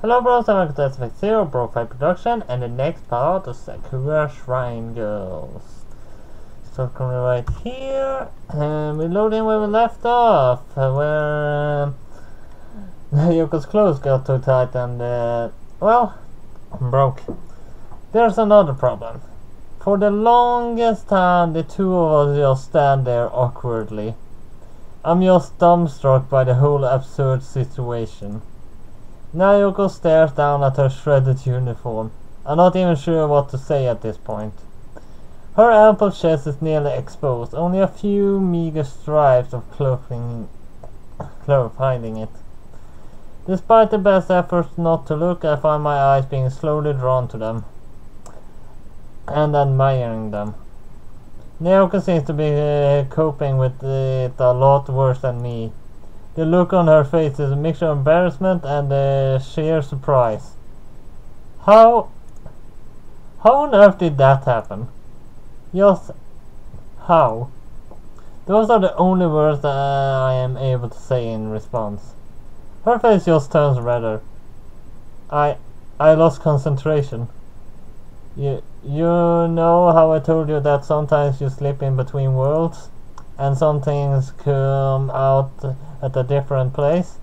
Hello bros, and welcome to Aspect Zero BroFive production and the next part of Sakura Shrine Girls. So coming right here, and we're loading where we left off, where Yoko's clothes got too tight and, well, broke. There's another problem. For the longest time, the two of us just stand there awkwardly. I'm just dumbstruck by the whole absurd situation. Yoko stares down at her shredded uniform. I'm not even sure what to say at this point. Her ample chest is nearly exposed, only a few meager stripes of cloth hiding it. Despite the best efforts not to look, I find my eyes being slowly drawn to them and admiring them. Naoko seems to be coping with it a lot worse than me. The look on her face is a mixture of embarrassment and sheer surprise. How on earth did that happen? Just how? Those are the only words that I am able to say in response. Her face just turns redder. I lost concentration. You know how I told you that sometimes you slip in between worlds and some things come out at a different place?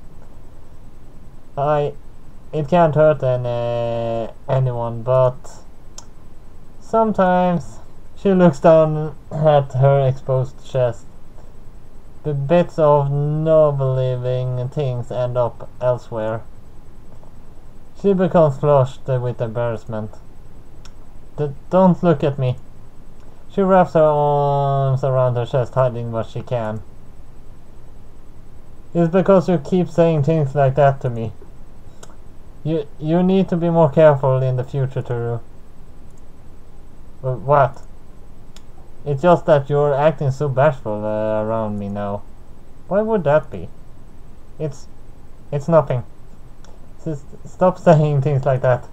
It can't hurt anyone, but sometimes she looks down at her exposed chest. The bits of non-living things end up elsewhere. She becomes flushed with embarrassment. Don't look at me. She wraps her arms around her chest, hiding what she can. It's because you keep saying things like that to me. You need to be more careful in the future, Toru. What? It's just that you're acting so bashful around me now. Why would that be? It's nothing. Stop saying things like that.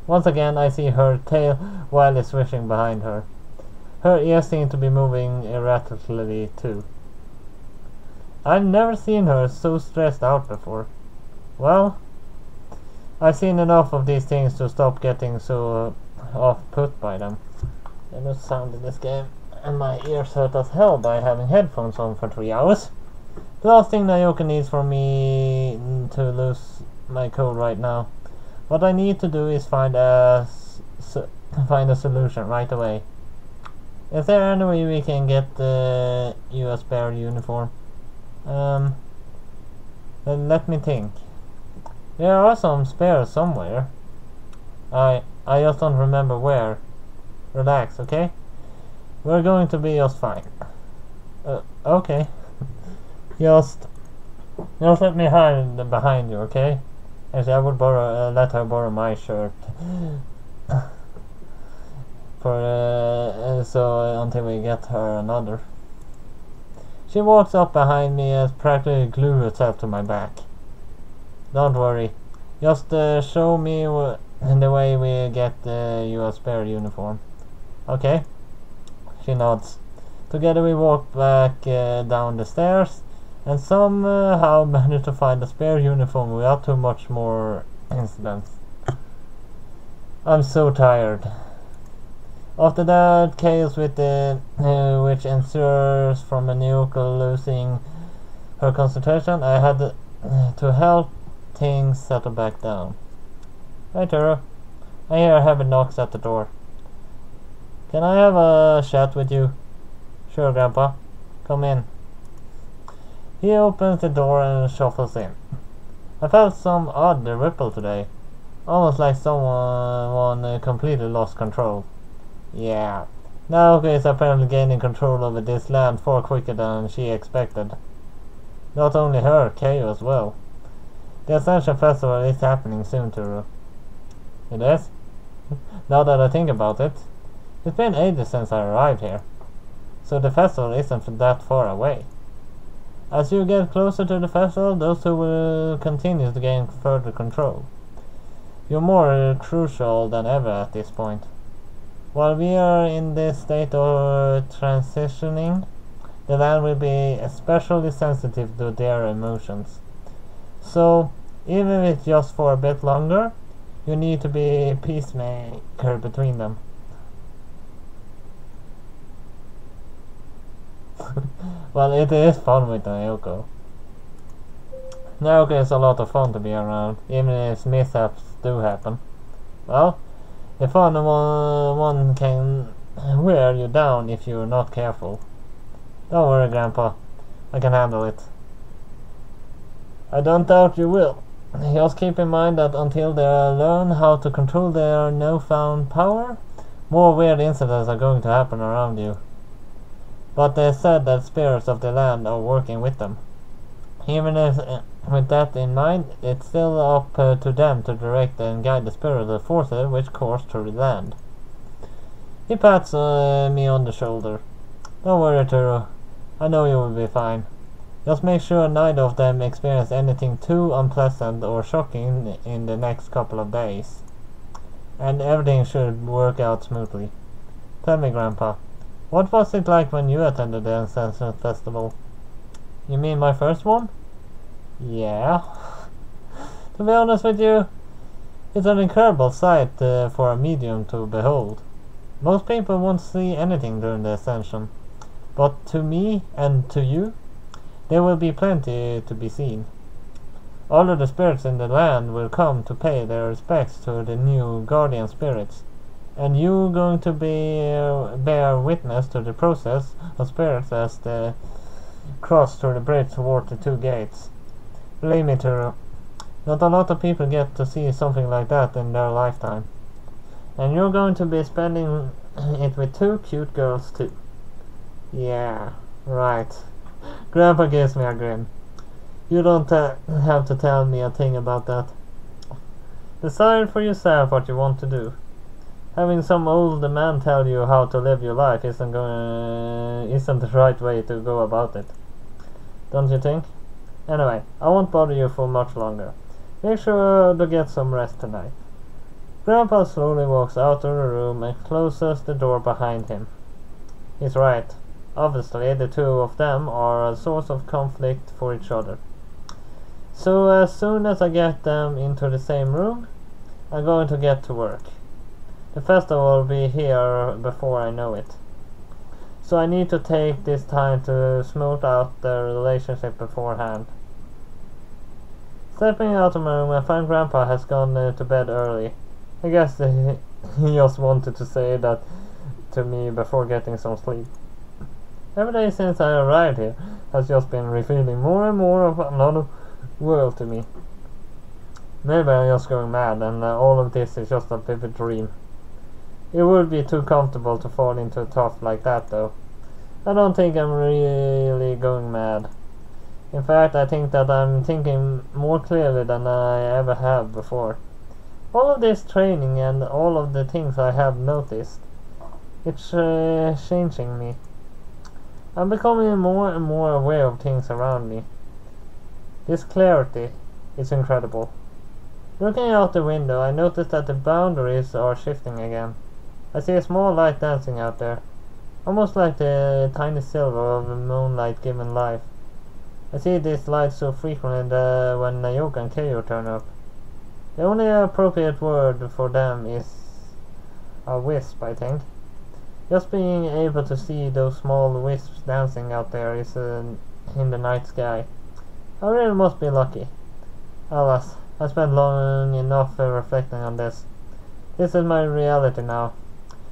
Once again, I see her tail wildly swishing behind her. Her ears seem to be moving erratically too. I've never seen her so stressed out before. Well, I've seen enough of these things to stop getting so off-put by them. There's no sound in this game, and my ears hurt as hell by having headphones on for 3 hours. The last thing Naoka needs for me to lose my cool right now. What I need to do is find a solution right away. Is there any way we can get you a spare uniform? Let me think. There are some spares somewhere. I just don't remember where. Relax, okay? We're going to be just fine. Okay. Just let me hide behind you, okay? Actually, I would let her borrow my shirt. So until we get her another. She walks up behind me and practically glues herself to my back. Don't worry, just show me the way we get you a spare uniform. Okay? She nods. Together we walk back down the stairs and somehow manage to find a spare uniform without too much more incidents. I'm so tired. After that chaos with which ensues from Naoko losing her concentration, I had to help things settle back down. Hey Turo, I hear heavy knocks at the door. Can I have a chat with you? Sure, Grandpa. Come in. He opens the door and shuffles in. I felt some odd ripple today, almost like someone completely lost control. Yeah, Naoka is apparently gaining control over this land far quicker than she expected. Not only her, Kayo as well. The Ascension Festival is happening soon, Turu. It is? Now that I think about it, it's been ages since I arrived here, so the festival isn't that far away. As you get closer to the festival, those two will continue to gain further control. You're more crucial than ever at this point. While we are in this state of transitioning, the land will be especially sensitive to their emotions. So, Even if it's just for a bit longer, you need to be a peacemaker between them. Well, it is fun with Naoko. Naoko is a lot of fun to be around, even if mishaps do happen. Well, the fun one can wear you down if you're not careful. Don't worry, Grandpa. I can handle it. I don't doubt you will. Just keep in mind that until they learn how to control their newfound power, more weird incidents are going to happen around you. But they said that spirits of the land are working with them. Even if, with that in mind, it's still up to them to direct and guide the spiritual forces which course to the land. He pats me on the shoulder. Don't worry, Turo. I know you will be fine. Just make sure neither of them experience anything too unpleasant or shocking in the next couple of days. And everything should work out smoothly. Tell me, Grandpa, what was it like when you attended the Ascension Festival? You mean my first one? Yeah. To be honest with you, it's an incredible sight for a medium to behold. Most people won't see anything during the Ascension, but to me and to you, there will be plenty to be seen. All of the spirits in the land will come to pay their respects to the new guardian spirits, and you're going to bear witness to the process of spirits as they cross through the bridge toward the two gates. Believe me, Turo, not a lot of people get to see something like that in their lifetime. And you're going to be spending it with two cute girls too. Yeah, right. Grandpa gives me a grin. You don't have to tell me a thing about that. Decide for yourself what you want to do. Having some old man tell you how to live your life isn't the right way to go about it. Don't you think? Anyway, I won't bother you for much longer. Make sure to get some rest tonight. Grandpa slowly walks out of the room and closes the door behind him. He's right. Obviously, the two of them are a source of conflict for each other. So as soon as I get them into the same room, I'm going to get to work. The festival will be here before I know it. So I need to take this time to smooth out their relationship beforehand. Stepping out of my room, I find Grandpa has gone to bed early. I guess he just wanted to say that to me before getting some sleep. Every day since I arrived here has just been revealing more and more of another world to me. Maybe I'm just going mad and all of this is just a vivid dream. It would be too comfortable to fall into a trough like that though. I don't think I'm really going mad. In fact, I think that I'm thinking more clearly than I ever have before. All of this training and all of the things I have noticed, it's changing me. I'm becoming more and more aware of things around me. This clarity is incredible. Looking out the window, I notice that the boundaries are shifting again. I see a small light dancing out there, almost like the tiny silver of the moonlight given life. I see this light so frequently when Nayoka and Keio turn up. The only appropriate word for them is a wisp, I think. Just being able to see those small wisps dancing out there is in the night sky. I really must be lucky. Alas, I spent long enough reflecting on this. This is my reality now.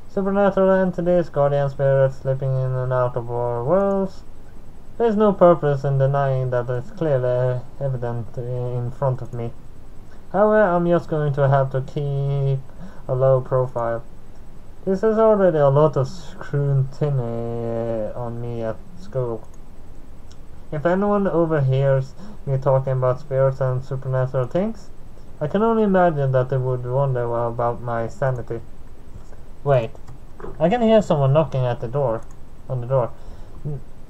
Supernatural entities, guardian spirits slipping in and out of our worlds. There is no purpose in denying that it's clearly evident in front of me. However, I'm just going to have to keep a low profile. This is already a lot of scrutiny on me at school. If anyone overhears me talking about spirits and supernatural things, I can only imagine that they would wonder about my sanity. Wait, I can hear someone knocking at the door. On the door.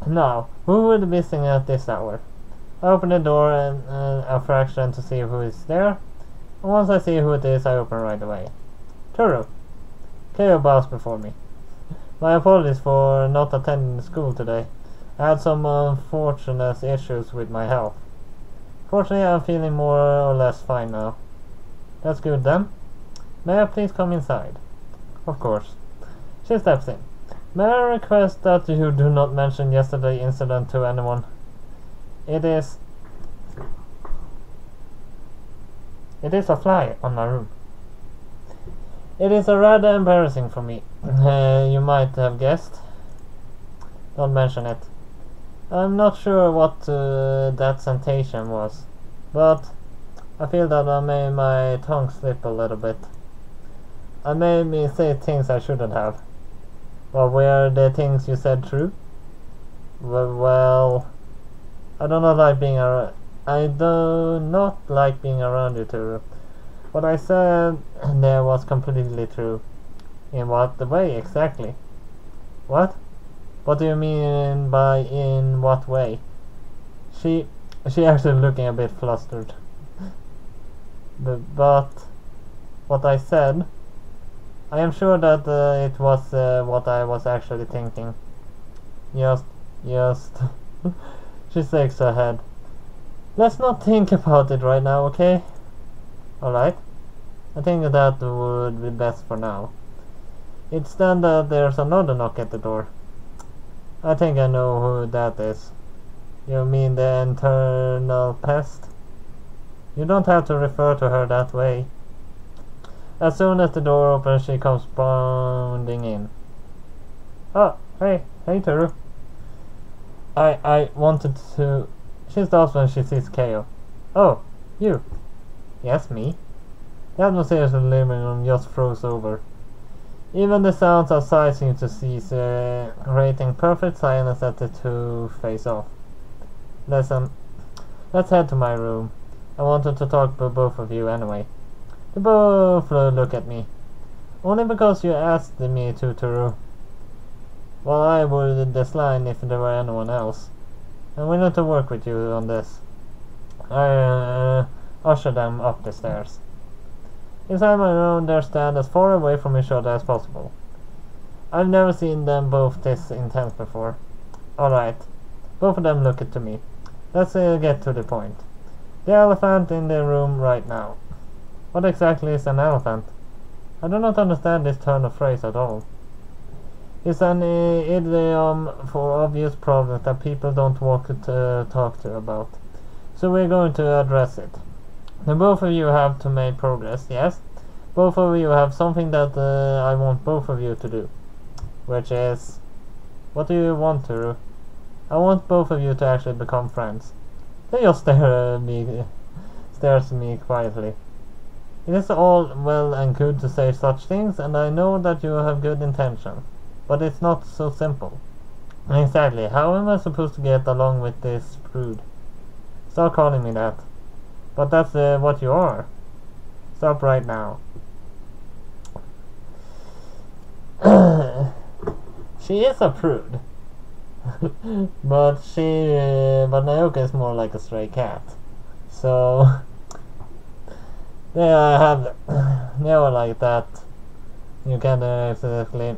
Now, who would be sitting at this hour? I open the door and a fraction to see who is there. And once I see who it is, I open right away. Turo. Keio bows before me. My apologies for not attending school today. I had some unfortunate issues with my health. Fortunately, I'm feeling more or less fine now. That's good then. May I please come inside? Of course. She steps in. May I request that you do not mention yesterday's incident to anyone? It is a fly on my room. It is rather embarrassing for me. You might have guessed. Don't mention it. I'm not sure what that sensation was, but I feel that I made my tongue slip a little bit. I made me say things I shouldn't have. Well, were the things you said true? Well, I do not like being around. I do not like being around you two. What I said there was completely true. In what way exactly? What? What do you mean by in what way? She actually looking a bit flustered. But what I said, I am sure that it was what I was actually thinking. Just. She shakes her head. Let's not think about it right now, okay? Alright. I think that would be best for now. It's then that there's another knock at the door. I think I know who that is. You mean the internal pest? You don't have to refer to her that way. As soon as the door opens, she comes bounding in. Oh, hey Teru. I wanted to... She stops when she sees Keo. Oh, you. Yes, me. The atmosphere in the living room just froze over. Even the sounds outside seem to cease, creating perfect silence as the two face off. Listen, let's head to my room. I wanted to talk to both of you anyway. They both look at me. Only because you asked me to, Teru. Well, I would decline if there were anyone else. I'm willing to work with you on this. I usher them up the stairs. Inside my room, they stand as far away from each other as possible. I've never seen them both this intense before. Alright, both of them look at me. Let's get to the point. The elephant in the room right now. What exactly is an elephant? I do not understand this turn of phrase at all. It's an idiom for obvious problems that people don't want to talk to about. So we're going to address it. Now both of you have to make progress, yes? Both of you have something that I want both of you to do. Which is... What do you want to do? I want both of you to actually become friends. They just stares at me quietly. It is all well and good to say such things, and I know that you have good intentions. But it's not so simple. Exactly, how am I supposed to get along with this prude? Stop calling me that. But that's what you are. Stop right now. She is a prude. but Naoka is more like a stray cat. So they are like that. You can exactly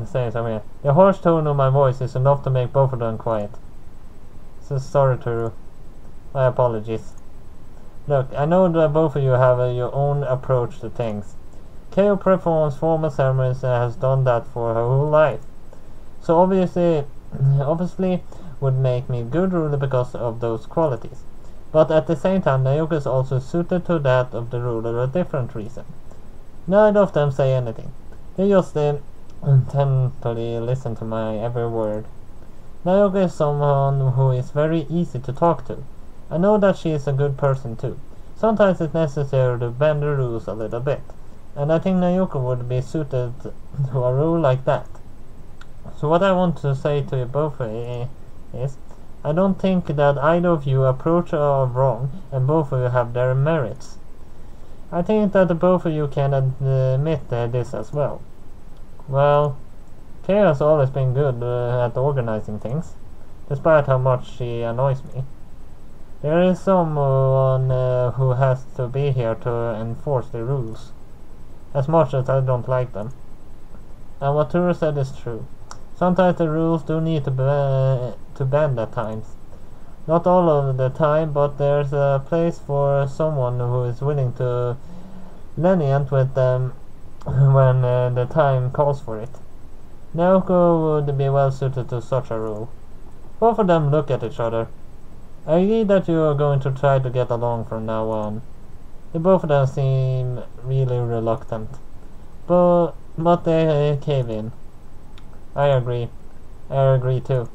say something. The harsh tone of my voice is enough to make both of them quiet. So sorry, Teru. My apologies. Look, I know that both of you have your own approach to things. Keo performs formal ceremonies and has done that for her whole life. So obviously would make me good ruler because of those qualities. But at the same time, Naoka is also suited to that of the ruler for a different reason. Neither of them say anything. They just intently listen to my every word. Naoka is someone who is very easy to talk to. I know that she is a good person too. Sometimes it's necessary to bend the rules a little bit. And I think Naoka would be suited to a role like that. So what I want to say to you both is, I don't think that either of you approach are wrong, and both of you have their merits. I think that both of you can admit this as well. Well, Kay has always been good at organizing things, despite how much she annoys me. There is someone who has to be here to enforce the rules, as much as I don't like them. And what Tura said is true. Sometimes the rules do need to bend at times. Not all of the time, but there's a place for someone who is willing to lenient with them when the time calls for it. Naoko would be well suited to such a role. Both of them look at each other. I agree that you are going to try to get along from now on. Both of them seem really reluctant. But they cave in. I agree. I agree too.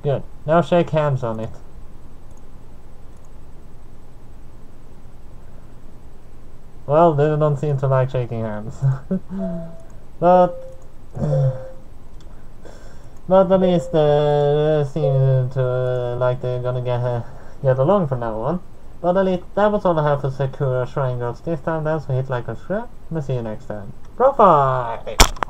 Good. Now shake hands on it. Well, they don't seem to like shaking hands. but at least they seem to like they're gonna get along from now on. But at least that was all I have for Sakura Shrine Girls this time. Then, so hit like and subscribe. And see you next time. BroFive!